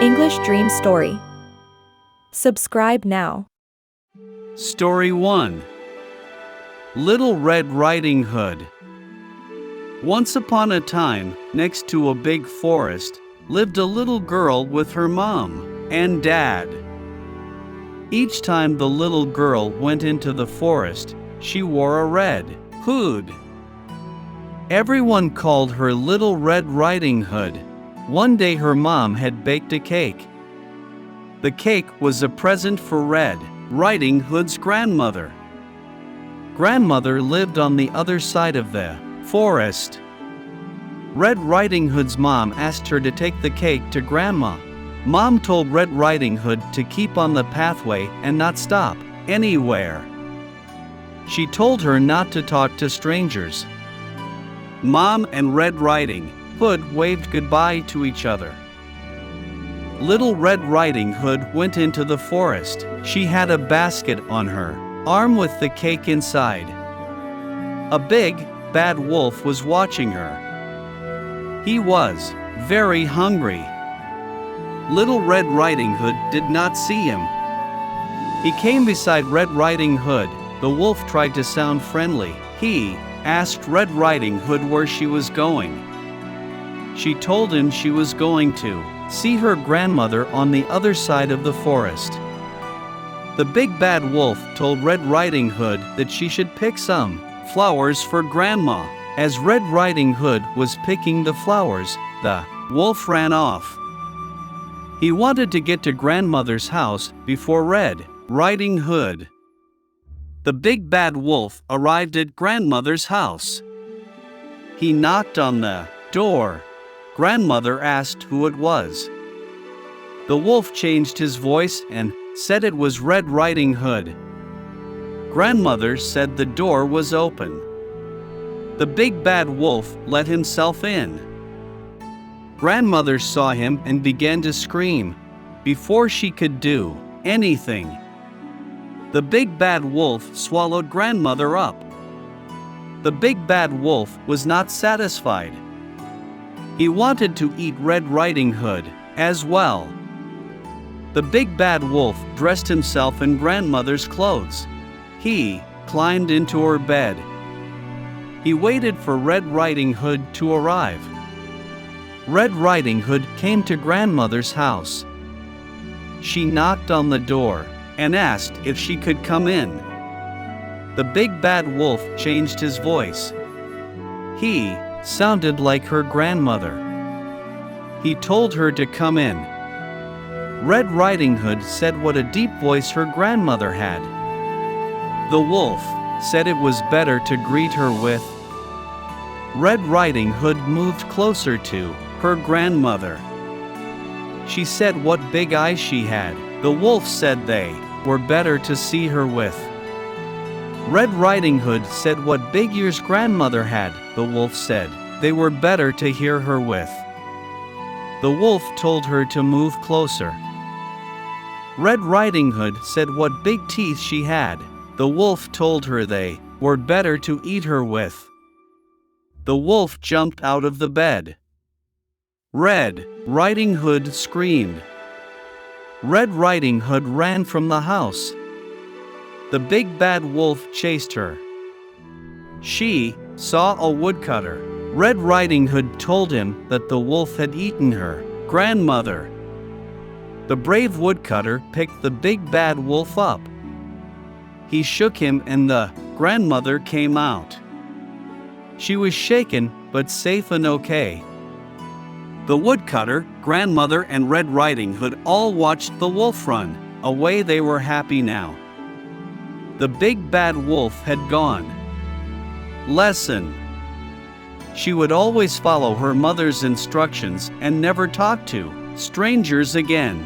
English Dream Story. Subscribe now. Story 1. Little Red Riding Hood. Once upon a time, next to a big forest, lived a little girl with her mom and dad. Each time the little girl went into the forest, she wore a red hood. Everyone called her Little Red Riding Hood. One day her mom had baked a cake. The cake was a present for Red Riding Hood's grandmother. Grandmother lived on the other side of the forest. Red Riding Hood's mom asked her to take the cake to Grandma. Mom told Red Riding Hood to keep on the pathway and not stop anywhere. She told her not to talk to strangers. Mom and Red Riding Hood waved goodbye to each other. Little Red Riding Hood went into the forest. She had a basket on her arm with the cake inside. A big, bad wolf was watching her. He was very hungry. Little Red Riding Hood did not see him. He came beside Red Riding Hood. The wolf tried to sound friendly. He asked Red Riding Hood where she was going. She told him she was going to see her grandmother on the other side of the forest. The big bad wolf told Red Riding Hood that she should pick some flowers for Grandma. As Red Riding Hood was picking the flowers, the wolf ran off. He wanted to get to Grandmother's house before Red Riding Hood. The big bad wolf arrived at Grandmother's house. He knocked on the door. Grandmother asked who it was. The wolf changed his voice and said it was Red Riding Hood. Grandmother said the door was open. The big bad wolf let himself in. Grandmother saw him and began to scream. Before she could do anything, the big bad wolf swallowed Grandmother up. The big bad wolf was not satisfied. He wanted to eat Red Riding Hood as well. The big bad wolf dressed himself in Grandmother's clothes. He climbed into her bed. He waited for Red Riding Hood to arrive. Red Riding Hood came to Grandmother's house. She knocked on the door and asked if she could come in. The big bad wolf changed his voice. He sounded like her grandmother. He told her to come in. Red Riding Hood said what a deep voice her grandmother had. The wolf said it was better to greet her with. Red Riding Hood moved closer to her grandmother. She said what big eyes she had. The wolf said they were better to see her with. Red Riding Hood said what big ears grandmother had. The wolf said they were better to hear her with. The wolf told her to move closer. Red Riding Hood said what big teeth she had. The wolf told her they were better to eat her with. The wolf jumped out of the bed. Red Riding Hood screamed. Red Riding Hood ran from the house. The big bad wolf chased her. She saw a woodcutter. Red Riding Hood told him that the wolf had eaten her grandmother. The brave woodcutter picked the big bad wolf up. He shook him and the grandmother came out. She was shaken but safe and okay. The woodcutter, grandmother, and Red Riding Hood all watched the wolf run away. They were happy now. The big bad wolf had gone. Lesson: she would always follow her mother's instructions and never talk to strangers again.